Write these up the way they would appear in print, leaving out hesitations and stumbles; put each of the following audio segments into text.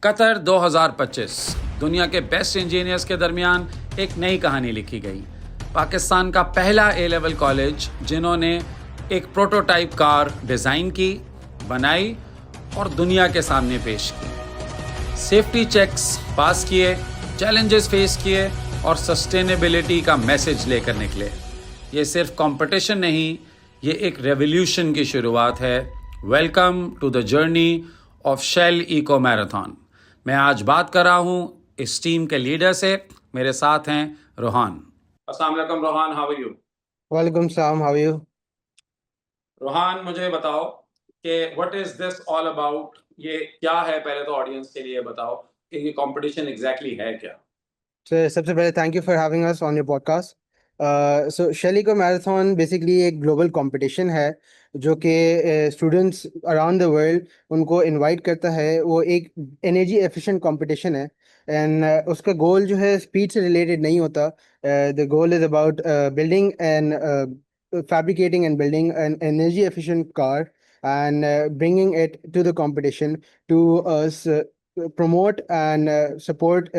Qatar 2025 दुनिया के best engineers के दरमियान एक नई कहानी लिखी गई। पाकिस्तान का पहला ए लेवल कॉलेज जिन्होंने एक प्रोटोटाइप कार डिज़ाइन की, बनाई और दुनिया के सामने पेश की। सेफ्टी चेक्स पास किए, चैलेंजेस फेस किए और सस्टेनेबिलिटी का मैसेज लेकर निकले। ये सिर्फ कंपटीशन नहीं, ये एक रेवोल्यूशन की शुरुआत है। Welcome to the journey of Shell eco marathon. मैं आज बात कर रहा हूँ इस टीम के लीडर से। मेरे साथ हैं रोहान। अस्सलाम वालेकुम रोहान, हाउ आर यू? वालेकुम सलाम, हाउ आर यू? रोहान, मुझे बताओ कि what is this all about? ये क्या है? पहले तो ऑडियंस के लिए बताओ कि ये कंपटीशन एग्जैक्टली है क्या? सबसे पहले thank you for having us on your podcast. So Shell Eco marathon basically एक ग्लोबल कंपटीशन है जो कि स्टूडेंट्स अराउंड द वर्ल्ड उनको इनवाइट करता है। वो एक एनर्जी एफिशिएंट कंपटीशन है एंड उसका गोल जो है स्पीड से रिलेटेड नहीं होता। The goal is about building and fabricating and building an energy efficient car and bringing it to the competition to promote and support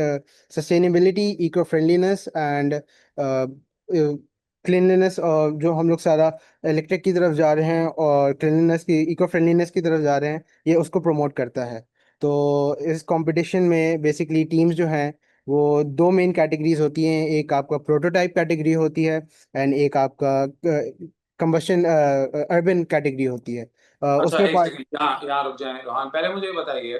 sustainability, eco-friendliness and cleanliness. और जो हम लोग सारा इलेक्ट्रिक की तरफ जा रहे हैं और क्लीनलीनेस की, इको फ्रेंडलीनेस की तरफ जा रहे हैं, ये उसको प्रमोट करता है। तो इस कंपटीशन में बेसिकली टीम्स जो हैं वो दो मेन कैटेगरीज होती हैं। एक आपका प्रोटोटाइप कैटेगरी होती है एंड एक आपका कंबशन अर्बन कैटेगरी होती है। अच्छा, उसमें एक सेकंड, यहाँ यहाँ रुक जाए रोहान। पहले मुझे ये बताइए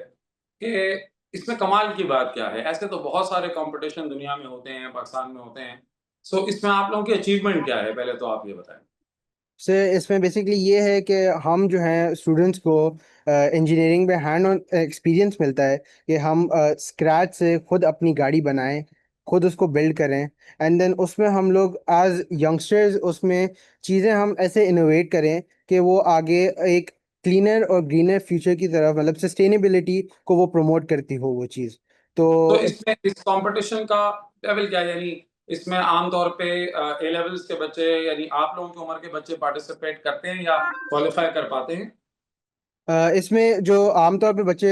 कि इसमें कमाल की बात क्या है? ऐसे तो बहुत सारे कंपटीशन दुनिया में होते हैं, पाकिस्तान में होते हैं। सो इसमें आप लोगों की अचीवमेंट क्या है? पहले तो आप ये बताएं। से इसमें बेसिकली ये है कि हम जो हैं स्टूडेंट्स को इंजीनियरिंग में हैंड ऑन एक्सपीरियंस मिलता है कि हम स्क्रैच से खुद अपनी गाड़ी बनाएं, खुद उसको बिल्ड करें एंड देन उसमें हम लोग एज यंगस्टर्स उसमें चीज़ें हम ऐसे इनोवेट करें कि वो आगे एक क्लीनर और ग्रीनर फ्यूचर की तरफ, मतलब सस्टेनेबिलिटी को वो प्रमोट करती हो वो चीज़। तो तो इसमें इस कंपटीशन का लेवल क्या है? यानी इसमें आम तौर पे ए लेवल्स के बच्चे, यानी आप लोगों की उम्र के बच्चे पार्टिसिपेट करते हैं या क्वालिफाई कर पाते हैं? इसमें जो आमतौर पे बच्चे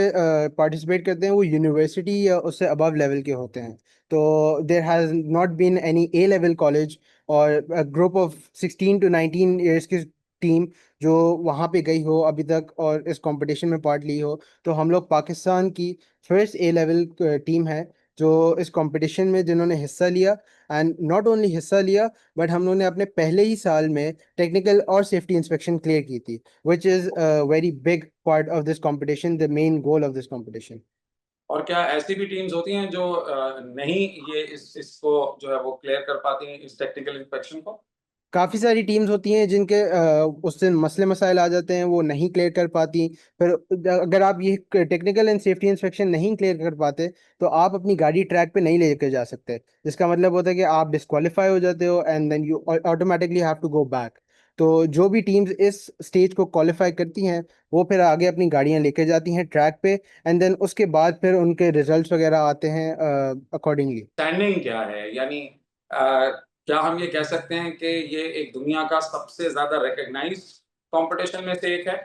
पार्टिसिपेट करते हैं वो यूनिवर्सिटी या उससे अबव लेवल के होते हैं। तो there has not been any A level college और ग्रुप ऑफ 16 टू 19 ईयर्स की टीम जो वहाँ पे गई हो अभी तक और इस कंपटीशन में पार्ट ली हो। तो हम लोग पाकिस्तान की फर्स्ट ए लेवल टीम है जो इस कंपटीशन में जिन्होंने हिस्सा लिया। एंड नॉट ओनली हिस्सा लिया बट हम लोगों ने अपने पहले ही साल में टेक्निकल और सेफ्टी इंस्पेक्शन क्लियर की थी, which is a very big part of this competition, the main goal of this competition. और क्या ऐसी भी टीम्स होती हैं जो नहीं ये इसको जो है वो क्लियर कर पाती हैं, इस टेक्निकल इंस्पेक्शन को? काफ़ी सारी टीम्स होती हैं जिनके उस दिन मसले मसाइल आ जाते हैं, वो नहीं क्लियर कर पाती। फिर अगर आप ये टेक्निकल एंड सेफ्टी इंस्पेक्शन नहीं क्लियर कर पाते तो आप अपनी गाड़ी ट्रैक पे नहीं लेकर जा सकते, जिसका मतलब होता है कि आप डिस्क्वालीफाई हो जाते हो and then you automatically have to go back. तो जो भी टीम्स इस स्टेज को क्वालिफाई करती हैं वो फिर आगे अपनी गाड़ियां लेकर जाती हैं ट्रैक पे एंड देन उसके बाद फिर उनके रिजल्ट्स वगैरह आते हैं अकॉर्डिंगली। स्टैंडिंग क्या है? यानी क्या हम ये कह सकते हैं कि ये एक दुनिया का सबसे ज्यादा रिकग्नाइज्ड कंपटीशन में से एक है?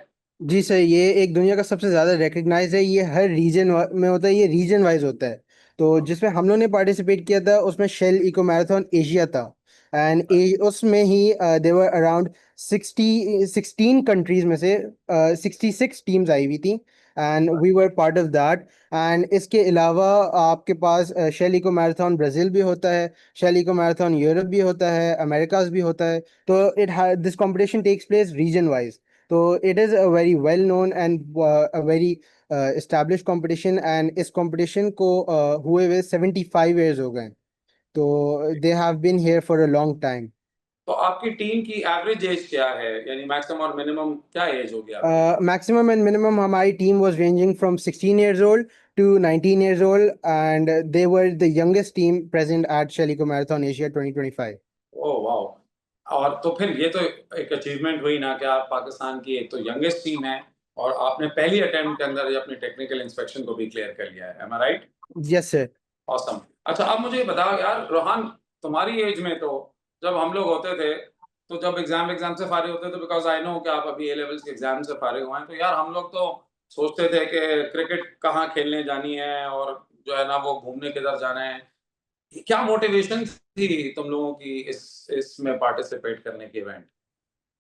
जी सर, ये एक दुनिया का सबसे ज़्यादा रिकग्नाइज है। ये हर रीजन में होता है, ये रीजन वाइज होता है। तो जिसमें हम लोग ने पार्टिसिपेट किया था उसमें शेल इको मैराथन एशिया था एंड उसमें ही देवर अराउंड 16 कंट्रीज में से 66 टीम्स आई हुई थी and we were part of that. And इसके अलावा आपके पास शेल इको मैराथन ब्राज़ील भी होता है, शेल इको मैराथन यूरोप भी होता है, अमेरिकाज भी होता है। तो this competition takes place region wise. तो it is a very well known and a very established competition and इस competition को हुए हुए 75 years हो गए। तो they have been here for a long time. तो आपकी टीम की एवरेज एज क्या है? यानी मैक्सिमम और मिनिमम क्या एज होगी आपकी? मैक्सिमम एंड मिनिमम हमारी team was ranging from 16 years old to 19 years old and they were the youngest team present at Shell Eco marathon Asia 2025। Oh wow! और तो फिर ये तो एक अचीवमेंट हुई ना कि आप पाकिस्तान की एक तो यंगेस्ट टीम है और आपने पहली अटेम्प्ट के अंदर ये अपनी टेक्निकल इंस्पेक्शन को भी क्लियर कर लिया है। एम आई राइट? Yes sir. ऑसम। अच्छा, अब मुझे ये बताओ यार रोहान, तुम्हारी एज में तो जब हम लोग होते थे, तो जब एग्जाम से फारिग होते थे, बिकॉज़ आई नो कि आप अभी ए लेवल्स के एग्जाम से फारिग हुए हैं, तो यार हम लोग तो सोचते थे कि क्रिकेट कहाँ खेलने जानी है और जो है ना वो घूमने किधर जाना है। क्या मोटिवेशन थी तुम लोगों की इस इसमें पार्टिसिपेट करने की इवेंट?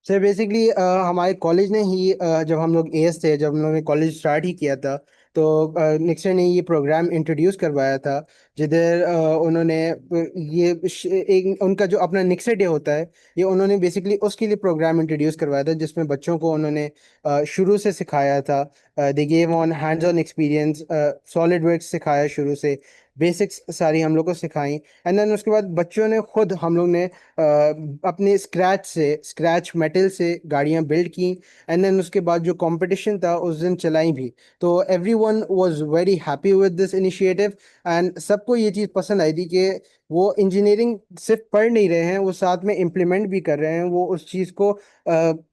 सर बेसिकली हमारे कॉलेज ने ही जब हम लोग एएस थे, जब हम लोगों ने कॉलेज स्टार्ट ही किया था, तो निक्सर ने ये प्रोग्राम इंट्रोड्यूस करवाया था, जिधर उन्होंने एक उनका जो अपना निक्सर डे होता है, ये उन्होंने बेसिकली उसके लिए प्रोग्राम इंट्रोड्यूस करवाया था, जिसमें बच्चों को उन्होंने शुरू से सिखाया था। They gave on hands on experience, solid works सिखाया शुरू से, बेसिक्स सारी हम लोग को सिखाई। एंड देन उसके बाद बच्चों ने खुद, हम लोग ने अपने स्क्रैच मेटल से गाड़ियां बिल्ड की। एंड देन उसके बाद जो कंपटीशन था उस दिन चलाई भी। तो every one was very happy with this initiative. And सबको ये चीज़ पसंद आई थी कि वो इंजीनियरिंग सिर्फ पढ़ नहीं रहे हैं, वो साथ में इम्प्लीमेंट भी कर रहे हैं, वो उस चीज़ को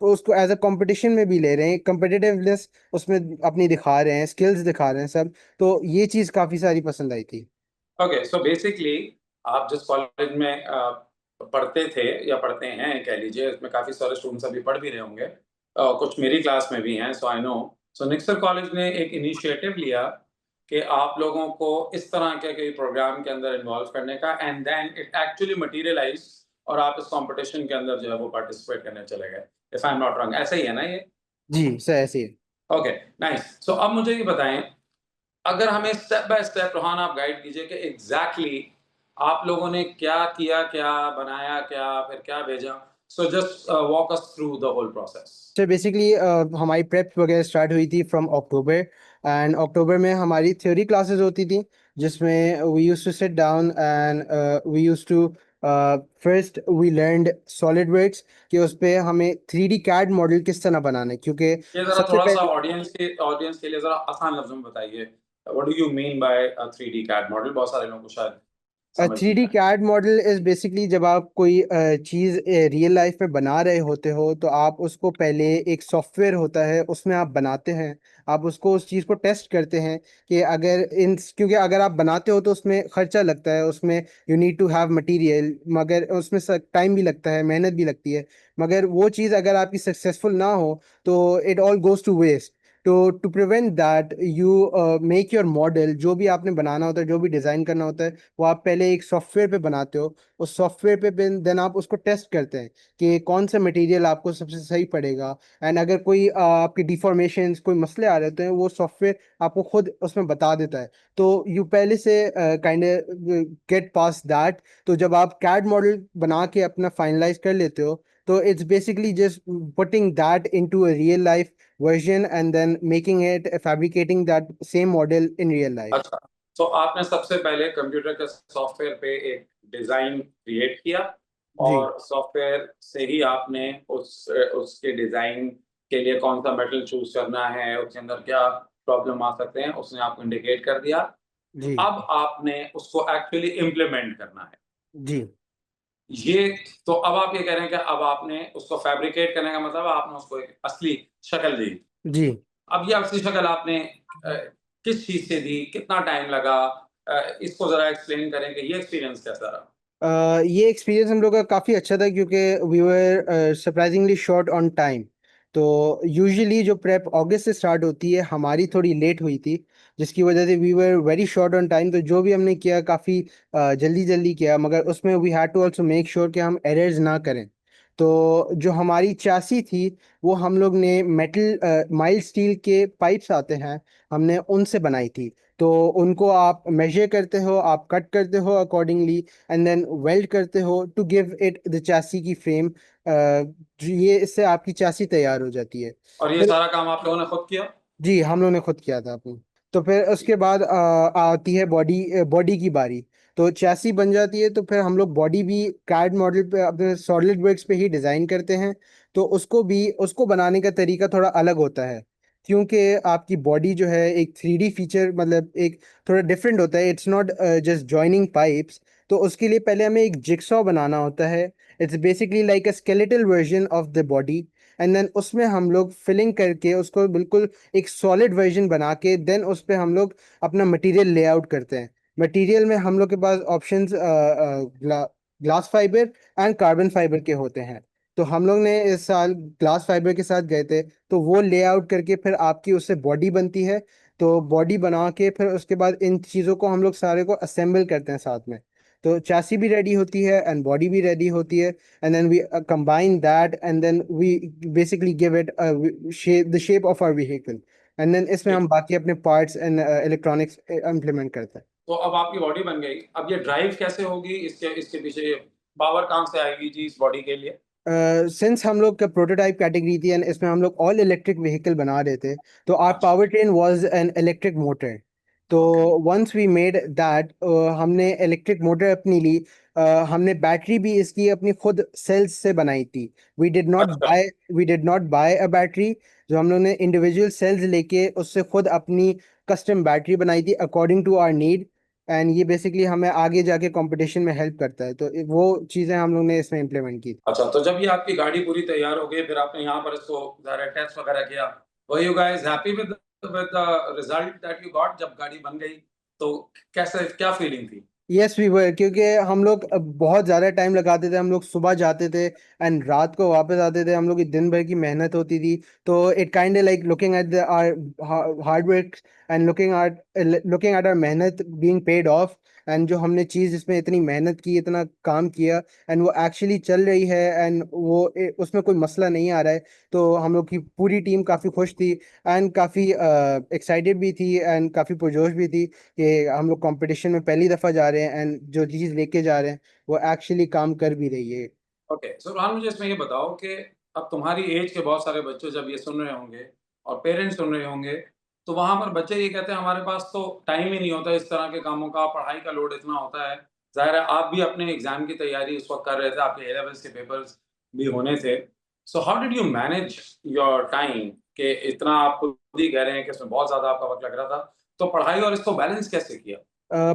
उसको एज अ कंपटीशन में भी ले रहे हैं, कंपेटिटिवनेस उसमें अपनी दिखा रहे हैं, स्किल्स दिखा रहे हैं सब। तो ये चीज़ काफ़ी सारी पसंद आई थी। ओके, सो बेसिकली आप जिस कॉलेज में पढ़ते थे या पढ़ते हैं कह लीजिए, उसमें काफ़ी सारे स्टूडेंट्स अभी पढ़ भी रहे होंगे। कुछ मेरी क्लास में भी हैं, सो आई नो। सो निक्सर कॉलेज ने एक इनिशिएटिव लिया कि आप लोगों को इस तरह के कोई प्रोग्राम के अंदर इन्वॉल्व करने का, एंड देन इट एक्चुअली मटीरियलाइज्ड और आप इस कॉम्पिटिशन के अंदर जो है वो पार्टिसिपेट करने चले गए। If I am not wrong, ऐसा ही है ना ये? जी सर, ऐसे ही है। Okay, nice. सो अब मुझे ये बताएँ, अगर हमें स्टेप बाय स्टेप रोहान आप गाइड कीजिए कि एग्जैक्टली आप लोगों ने क्या किया, क्या बनाया, क्या फिर क्या भेजा? So just walk us through the whole process. Sir basically हमारी प्रेप वगैरह स्टार्ट हुई थी फ्रॉम अक्टूबर। एंड अक्टूबर में हमारी थ्योरी क्लासेस होती थी, जिसमें we used to sit down and we used to first we learned solid works, कि उस पे हमें 3D कैड मॉडल किस तरह बनाना है, क्योंकि ये ज़रा सबसे थोड़ा-सा पहले ऑडियंस के लिए ज़रा आसान लफ्ज़ों में बताइए। What do you mean by 3D CAD model? बहुत सारे लोगों को शायद समझ थ्री नहीं डी आए। कैड मॉडल इज बेसिकली जब आप कोई चीज़ रियल लाइफ में बना रहे होते हो, तो आप उसको पहले एक सॉफ्टवेयर होता है उसमें आप बनाते हैं। आप उसको उस चीज़ को टेस्ट करते हैं कि अगर इन, क्योंकि अगर आप बनाते हो तो उसमें खर्चा लगता है, उसमें you need to have material, मगर उसमें टाइम भी लगता है, मेहनत भी लगती है। मगर वो चीज़ अगर आपकी सक्सेसफुल ना हो तो it all goes to waste. तो to prevent that you make your model, जो भी आपने बनाना होता है, जो भी डिज़ाइन करना होता है, वो आप पहले एक सॉफ्टवेयर पे बनाते हो। उस सॉफ्टवेयर पे देन आप उसको टेस्ट करते हैं कि कौन सा मटेरियल आपको सबसे सही पड़ेगा। एंड अगर कोई आपके डिफॉर्मेशंस, कोई मसले आ रहे हैं, वो सॉफ्टवेयर आपको खुद उसमें बता देता है। तो यू पहले से काइंड गेट पास दैट। तो जब आप कैड मॉडल बना के अपना फाइनलाइज कर लेते हो, तो it's basically just putting that into a real life version and then making it, fabricating that same model in real life. अच्छा, तो आपने सबसे पहले कंप्यूटर के सॉफ्टवेयर पे एक डिज़ाइन क्रिएट किया जी। और सॉफ्टवेयर से ही आपने उसके डिज़ाइन के लिए कौन-सा मेटल चूज़ करना है, उसके अंदर क्या प्रॉब्लम आ सकते हैं, उसने आपको इंडिकेट कर दिया। जी। अब आपने उसको एक्चुअली इम्प्लीमेंट करना है। जी। ये तो अब आप ये कह रहे हैं कि अब आपने उसको फैब्रिकेट करने का मतलब आपने उसको एक असली शक्ल दी। जी। अब ये असली शक्ल आपने किस चीज़ से दी? कितना टाइम लगा? इसको ज़रा एक्सप्लेन करें कि ये एक्सपीरियंस कैसा रहा? ये एक्सपीरियंस हम लोग का काफ़ी अच्छा था, क्योंकि we were surprisingly short on time. तो यूजुअली जो प्रेप अगस्त से स्टार्ट होती है, हमारी थोड़ी लेट हुई थी, जिसकी वजह से we were very short on time. तो जो भी हमने किया काफ़ी जल्दी जल्दी किया, मगर उसमें we had to also make sure कि हम एरर्स ना करें। तो जो हमारी चासी थी, वो हम लोग ने मेटल माइल्ड स्टील के पाइप्स आते हैं, हमने उनसे बनाई थी। तो उनको आप मेजर करते हो, आप कट करते हो अकॉर्डिंगली, एंड देन वेल्ड करते हो टू गिव इट द चासी की फ्रेम। ये इससे आपकी चासी तैयार हो जाती है। और ये फिर सारा काम आप लोगों ने खुद किया? जी, हम लोगों ने खुद किया था अपनी। तो फिर उसके बाद आती है बॉडी की बारी। तो चैसी बन जाती है, तो फिर हम लोग बॉडी भी कैड मॉडल पे, अपने सॉलिड वर्क्स पे ही डिज़ाइन करते हैं। तो उसको बनाने का तरीका थोड़ा अलग होता है, क्योंकि आपकी बॉडी जो है एक 3D फीचर, मतलब एक थोड़ा डिफरेंट होता है। It's not just joining pipes. तो उसके लिए पहले हमें एक जिक्सॉ बनाना होता है। It's basically like a skeletal version of the body. And then उसमें हम लोग फिलिंग करके उसको बिल्कुल एक सॉलिड वर्जन बना के, देन उस पे हम लोग अपना मटेरियल लेआउट करते हैं। मटेरियल में हम लोग के पास options glass fibre and carbon fibre के होते हैं। तो हम लोग ने इस साल ग्लास फाइबर के साथ गए थे, तो वो लेआउट करके फिर आपकी उससे बॉडी बनती है। तो बॉडी बना के फिर उसके बाद इन चीज़ों को हम लोग सारे को असेंबल करते हैं साथ में। तो चासी भी रेडी होती है एंड बॉडी भी रेडी होती है, and then we combine that and then we basically give it shape, the shape of our vehicle, and then इसमें ठीक। हम बाकी अपने पार्ट्स एंड इलेक्ट्रॉनिक्स इम्प्लीमेंट करते हैं। तो अब आपकी बॉडी बन गई, अब ये ड्राइव कैसे होगी, इसके इसके पीछे पावर कहाँ से आएगी जी इस बॉडी के लिए? सिंस हम लोग का प्रोटोटाइप कैटेगरी थी एंड इसमें हम लोग ऑल इलेक्ट्रिक व्हीकल बना रहे थे, तो आवर अच्छा। Power train was an electric motor. तो okay. Once we made that, हमने इलेक्ट्रिक मोटर अपनी ली। हमने बैटरी भी इसकी अपनी खुद सेल्स से बनाई थी। वी डिड नॉट अच्छा। Buy we did not buy a battery. जो हम लोग ने इंडिविजुअल सेल्स लेके उससे खुद अपनी कस्टम बैटरी बनाई थी according to our need. And ये बेसिकली हमें आगे जाके कंपटीशन में हेल्प करता है, तो वो चीज़ें हम लोग ने इसमें इम्प्लीमेंट की। अच्छा, तो जब ये आपकी गाड़ी पूरी तैयार हो गई, फिर आपने यहाँ पर इसको ज़ाहिर है टेस्ट वगैरह किया। Were you guys happy with the result that you got जब गाड़ी बन गई? तो कैसे, क्या फीलिंग थी? यस वी वर, क्योंकि हम लोग बहुत ज़्यादा टाइम लगाते थे। हम लोग सुबह जाते थे एंड रात को वापस आते थे। हम लोग की दिन भर की मेहनत होती थी। तो it kind like looking at the our hard work and looking at our मेहनत बीइंग पेड ऑफ। एंड जो हमने चीज़ इसमें इतनी मेहनत की, इतना काम किया, एंड वो एक्चुअली चल रही है, एंड वो उसमें कोई मसला नहीं आ रहा है। तो हम लोग की पूरी टीम काफ़ी खुश थी एंड काफ़ी एक्साइटेड भी थी एंड काफ़ी पुरजोश भी थी कि हम लोग कंपटीशन में पहली दफ़ा जा रहे हैं एंड जो चीज़ लेके जा रहे हैं वो एक्चुअली काम कर भी रही है। ओके, सो रोहान मुझे इसमें ये बताओ कि अब तुम्हारी एज के बहुत सारे बच्चे जब ये सुन रहे होंगे और पेरेंट्स सुन रहे होंगे, तो वहाँ पर बच्चे ये कहते हैं हमारे पास तो टाइम ही नहीं होता इस तरह के कामों का, पढ़ाई का लोड इतना होता है। ज़ाहिर है आप भी अपने एग्ज़ाम की तैयारी उस वक़्त कर रहे थे, आपके ए लेवल्स के पेपर्स भी होने थे। So how did you manage your time कि इतना आप खुद ही कह रहे हैं कि इसमें बहुत ज़्यादा आपका वक़्त लग रहा था, तो पढ़ाई और इसको बैलेंस कैसे किया?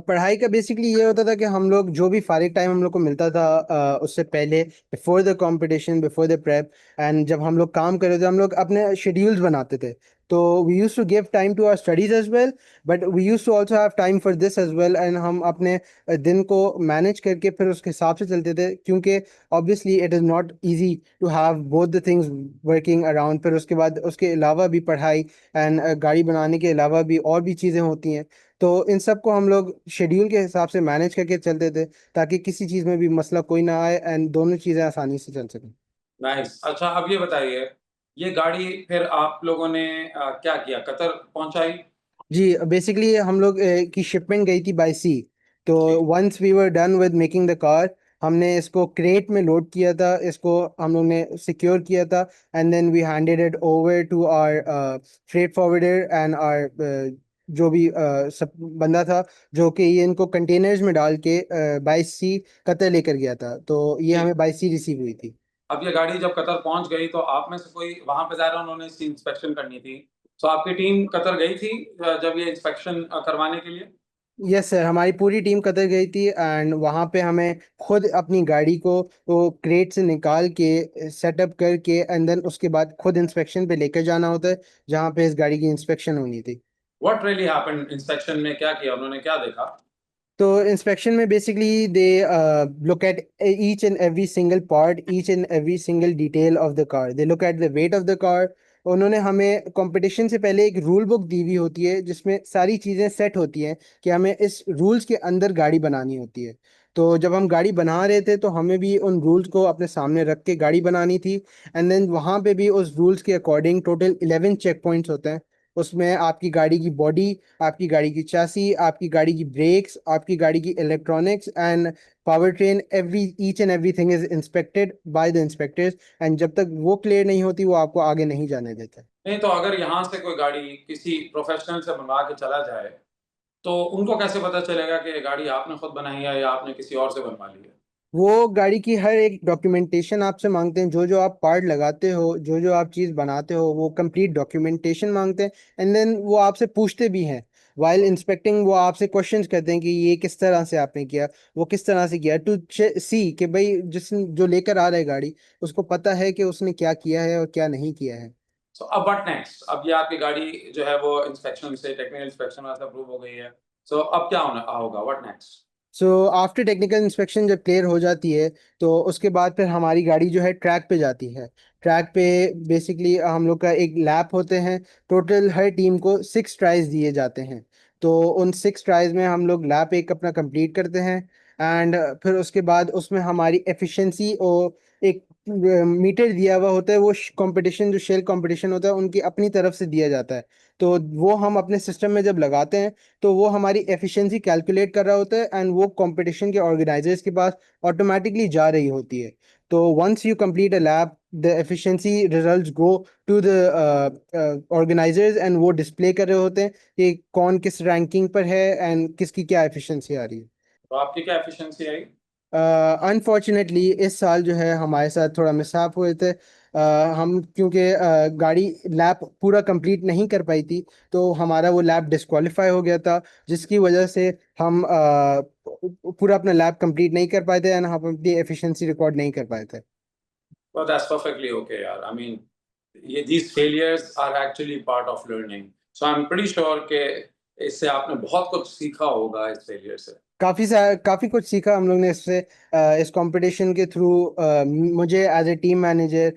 पढ़ाई का बेसिकली ये होता था कि हम लोग जो भी फारिग टाइम हम लोग को मिलता था उससे पहले, before the competition, before the prep, and जब हम लोग काम कर रहे थे हम लोग अपने शेड्यूल्स बनाते थे। तो we use to give time to our studies as well, but we use to also have time for this as well. And हम अपने दिन को मैनेज करके फिर उसके हिसाब से चलते थे, क्योंकि obviously it is not easy to have both the things working around. फिर उसके बाद उसके अलावा भी पढ़ाई एंड गाड़ी बनाने के अलावा भी और भी चीज़ें होती हैं। तो इन सब को हम लोग शेड्यूल के हिसाब से मैनेज करके चलते थे, ताकि किसी चीज़ में भी मसला कोई ना आए एंड दोनों चीज़ें आसानी से चल सकें। नाइस। अच्छा, अब ये बताइए, ये गाड़ी फिर आप लोगों ने क्या किया? कतर पहुँचाई? जी, बेसिकली हम लोग की शिपमेंट गई थी बाय सी। तो जी। Once we were done with making the car, हमने इसको क्रेट में लोड किया था, इसको हम लोग ने सिक्योर किया था, and then we handed it over to our freight forwarder and our जो भी सब बंदा था, जो कि ये इनको कंटेनर्स में डाल के बाय सी कतर लेकर गया था। तो ये जी। हमें बाय सी रिसीव हुई थी। अब ये गाड़ी जब कतर पहुँच गई तो आप में से कोई वहाँ पे ज़ाहिर है उन्होंने इसकी इंस्पेक्शन करनी थी। तो आपकी टीम कतर गई थी जब ये इंस्पेक्शन करवाने के लिए? यस सर, हमारी पूरी टीम कतर गई थी एंड वहाँ पे हमें खुद अपनी गाड़ी को वो क्रेट से निकाल के सेटअप करके एंड देन उसके बाद खुद इंस्पेक्शन पे लेकर जाना होता है, जहाँ पे इस गाड़ी की इंस्पेक्शन होनी थी। व्हाट रियली हैपेंड इंस्पेक्शन में, क्या किया उन्होंने, क्या देखा? तो इंस्पेक्शन में basically they look at each and every single part, each and every single detail of the car, they look at the weight of the car. उन्होंने हमें कंपटीशन से पहले एक रूल बुक दी हुई होती है, जिसमें सारी चीज़ें सेट होती हैं कि हमें इस रूल्स के अंदर गाड़ी बनानी होती है। तो जब हम गाड़ी बना रहे थे तो हमें भी उन रूल्स को अपने सामने रख के गाड़ी बनानी थी। एंड देन वहाँ पे भी उस रूल्स के अकॉर्डिंग टोटल 11 चेक पॉइंट्स होते हैं। उसमें आपकी गाड़ी की बॉडी, आपकी गाड़ी की चासी, आपकी गाड़ी की ब्रेक्स, आपकी गाड़ी की electronics and power train, every each and everything is inspected by the inspectors. And जब तक वो क्लियर नहीं होती वो आपको आगे नहीं जाने देते। नहीं, तो अगर यहाँ से कोई गाड़ी किसी प्रोफ़ेशनल से बनवा के चला जाए, तो उनको कैसे पता चलेगा कि ये गाड़ी आपने खुद बनाई है या आपने किसी और से बनवा ली है? वो गाड़ी की हर एक डॉक्यूमेंटेशन आपसे मांगते हैं, जो जो आप पार्ट लगाते हो, जो जो आप चीज़ बनाते हो, वो कंप्लीट डॉक्यूमेंटेशन मांगते हैं। एंड देन वो आपसे पूछते भी हैं वाइल इंस्पेक्टिंग, वो आपसे क्वेश्चंस करते हैं कि ये किस तरह से आपने किया, वो किस तरह से किया, टू सी कि भाई जिस जो लेकर आ रहा है गाड़ी, उसको पता है कि उसने क्या किया है और क्या नहीं किया है। सो अब व्हाट नेक्स्ट? अब ये आपकी गाड़ी जो है वो इंस्पेक्शन से, टेक्निकल इंस्पेक्शन से अप्रूव हो गई है। सो अब क्या होना होगा? What next? So after technical inspection जब क्लियर हो जाती है, तो उसके बाद फिर हमारी गाड़ी जो है ट्रैक पे जाती है। ट्रैक पे बेसिकली हम लोग का एक लैप होते हैं। टोटल हर टीम को 6 ट्राइज दिए जाते हैं। तो उन 6 ट्राइज में हम लोग लैप एक अपना कंप्लीट करते हैं। एंड फिर उसके बाद उसमें हमारी एफिशिएंसी और एक मीटर दिया हुआ होता है। वो कंपटीशन जो शेल कंपटीशन होता है उनकी अपनी तरफ से दिया जाता है। तो वो हम अपने सिस्टम में जब लगाते हैं, तो वो हमारी एफिशिएंसी कैलकुलेट कर रहा होता है, एंड वो कंपटीशन के ऑर्गेनाइजर्स के पास ऑटोमेटिकली जा रही होती है। तो once you complete a lab, the efficiency results go to the organisers, and वो डिस्प्ले कर रहे होते हैं कि कौन किस रैंकिंग पर है एंड किसकी क्या एफिशिएंसी आ रही है। तो आपकी क्या एफिशिएंसी आई? अनफॉर्चुनेटली इस साल जो है हमारे साथ थोड़ा मिसहैप हुए थे। हम क्योंकि गाड़ी लैप पूरा कंप्लीट नहीं कर पाई थी, तो हमारा वो लैप डिस्क्वालीफाई हो गया था, जिसकी वजह से हम पूरा अपना लैप कंप्लीट नहीं कर पाए थे, एंड हम अपनी एफिशिएंसी रिकॉर्ड नहीं कर पाए थे। Well, that's perfectly okay, यार. I mean, these failures are actually part of learning. So I'm pretty sure कि इससे आपने बहुत कुछ सीखा होगा इस फेलियर से. काफी कुछ सीखा हम लोग ने इससे। इस कंपटीशन के थ्रू मुझे as a team manager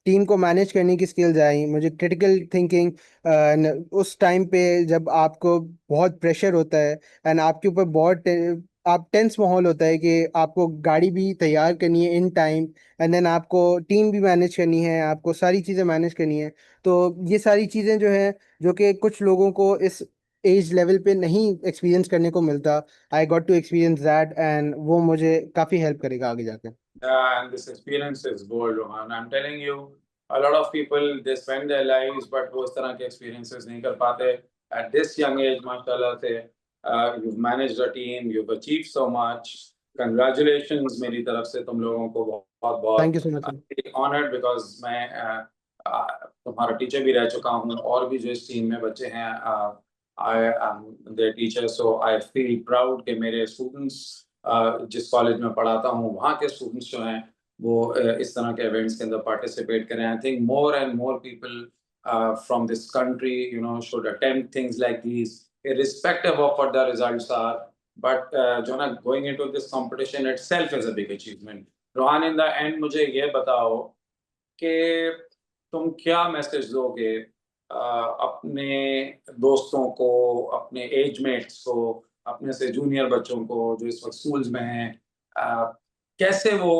team को मैनेज करने की स्किल्स आई, मुझे क्रिटिकल थिंकिंग। उस टाइम पे जब आपको बहुत प्रेशर होता है एंड आपके ऊपर आप टेंस माहौल होता है कि आपको गाड़ी भी तैयार करनी है इन टाइम, एंड देन आपको टीम भी मैनेज करनी है, आपको सारी चीज़ें मैनेज करनी है। तो ये सारी चीज़ें जो है, जो कि कुछ लोगों को इस एज लेवल पे नहीं एक्सपीरियंस करने को मिलता, I got to experience that, and वो मुझे काफ़ी हेल्प करेगा आगे जाके। Yeah, and this experience is gold, Rohan. I'm telling you, a lot of people they spend their lives, but वो इस तरह के experiences नहीं कर पाते. At this young age, माशाल्लाह से, you've managed a team, you've achieved so much. Congratulations मेरी तरफ से तुम लोगों को बहुत थैंक बहुत. You so much. I'm really honored because मैं तुम्हारा टीचर भी रह चुका हूँ और भी जो इस टीम में बच्चे हैं, I am their teacher, so I feel proud कि मेरे students जिस कॉलेज में पढ़ाता हूँ वहाँ के स्टूडेंट्स जो हैं वो इस तरह के इवेंट्स के अंदर पार्टिसिपेट करें. I think more and more people from this country should attempt things like these irrespective of what the results are. But जो ना going into this competition itself is a big achievement. Rohan, in the end मुझे ये बताओ कि तुम क्या message दोगे अपने दोस्तों को, अपने एजमेट्स को, अपने से जूनियर बच्चों को जो इस वक्त स्कूल्स में हैं, अ, कैसे वो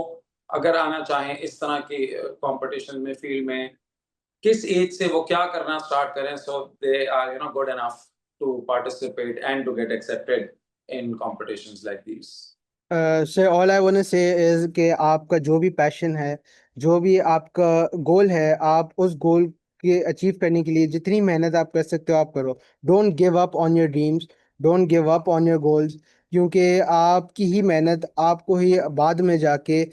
अगर आना चाहें इस तरह की कंपटीशन में, फील्ड में, किस एज से वो क्या करना स्टार्ट करें so they are good enough to participate and to get accepted in competitions like these? Sir, all I want to say is कि आपका जो भी पैशन है, जो भी आपका गोल है, आप उस गोल के अचीव करने के लिए जितनी मेहनत आप कर सकते हो आप करो। Don't give up on your dreams, don't give up on your goals, क्योंकि आपकी ही मेहनत आपको ही बाद में जाके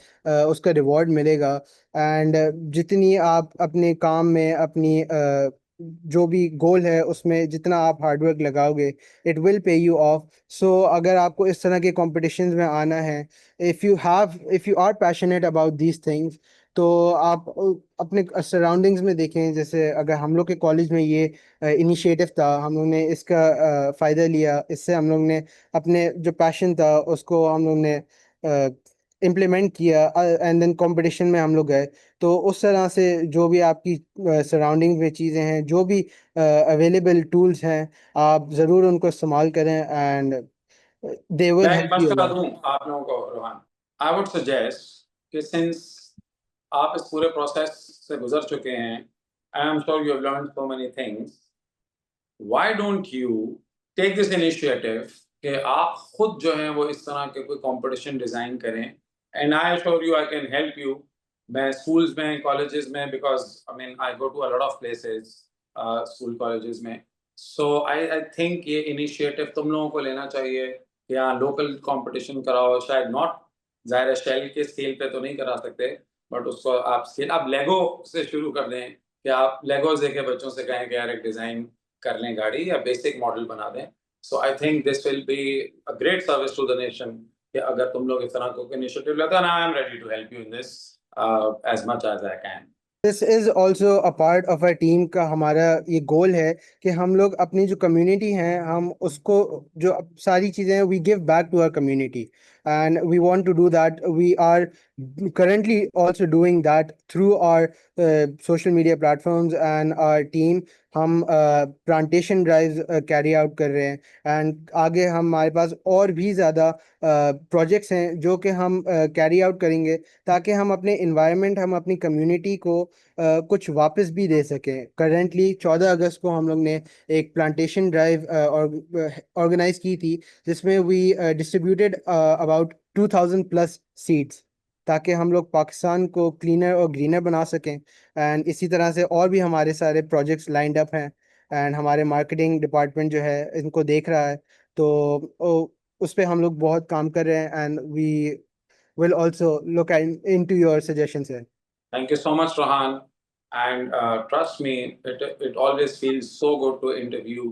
उसका रिवॉर्ड मिलेगा। एंड जितनी आप अपने काम में अपनी जो भी गोल है उसमें जितना आप हार्डवर्क लगाओगे, it will pay you off. So अगर आपको इस तरह के कॉम्पिटिशन्स में आना है, if you are passionate about these things, तो आप अपने सराउंडिंग्स में देखें। जैसे अगर हम लोग के कॉलेज में ये इनिशिएटिव था, हम लोग ने इसका फ़ायदा लिया, इससे हम लोग ने अपने जो पैशन था उसको हम लोग ने इम्प्लीमेंट किया, एंड देन कंपटीशन में हम लोग गए। तो उस तरह से जो भी आपकी सराउंडिंग में चीज़ें हैं, जो भी अवेलेबल टूल्स हैं, आप ज़रूर उनको इस्तेमाल करें, एंड दे विल मैं एक हेल्प यू मशवरा अलॉट। दूं आप लोगों को, रोहन. आई वुड सजेस्ट कि सिंस आप इस पूरे प्रोसेस से गुजर चुके हैं, I am sure you have learn so many things. Why don't you take this initiative कि आप खुद जो है वो इस तरह के कोई कंपटीशन डिजाइन करें. And I assure you I can help you. मैं स्कूल्स में, कॉलेजेस में, because I mean I go to a lot of places, school colleges में. सो आई थिंक ये इनिशिएटिव तुम लोगों को लेना चाहिए कि हाँ, लोकल कंपटीशन कराओ. शायद नॉट, ज़ाहिर है शेल के स्केल पे तो नहीं करा सकते, बट उसको आप लेगो से शुरू कर दें कि आप लेगोस देके बच्चों से कहें कि यार एक डिज़ाइन कर लें गाड़ी, या बेसिक मॉडल बना दें. So I think this will be a great service to the nation कि अगर तुम लोग इस तरह को इनिशिएटिव लेते हैं. I am ready to help you in this as much as I can. This is also a part of a team का हमारा ये गोल है कि हम लोग अपनी जो कम्युनिटी है हम उसको जो सारी चीज़ें हैं we give back to our community and we want to do that we are currently also doing that through our social media platforms and our team हम प्लांटेशन ड्राइव कैरी आउट कर रहे हैं एंड आगे हमारे पास और भी ज़्यादा projects हैं जो कि हम कैरी आउट करेंगे ताकि हम अपने इन्वायरमेंट हम अपनी कम्युनिटी को कुछ वापस भी दे सकें। करंटली 14 अगस्त को हम लोग ने एक प्लांटेशन ड्राइव ऑर्गेनाइज की थी जिसमें we distributed about 2000 plus seeds ताकि हम लोग पाकिस्तान को क्लीनर और ग्रीनर बना सकें। एंड इसी तरह से और भी हमारे सारे प्रोजेक्ट्स लाइंड अप हैं एंड हमारे मार्केटिंग डिपार्टमेंट जो है इनको देख रहा है तो उस पे हम लोग बहुत काम कर रहे हैं and we will also look into your suggestions here. Thank you so much, Rohan. And trust me, it always feels so good to interview,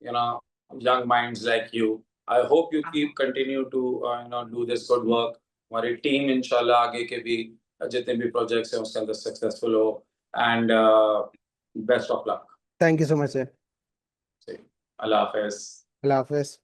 young minds like you. I hope you keep continue to do this good work. हमारी team इंशाल्लाह आगे के भी जितने भी projects हैं उसके अंदर सक्सेसफुल हो and best of luck. Thank you so much, sir. Allah Hafiz. Allah Hafiz.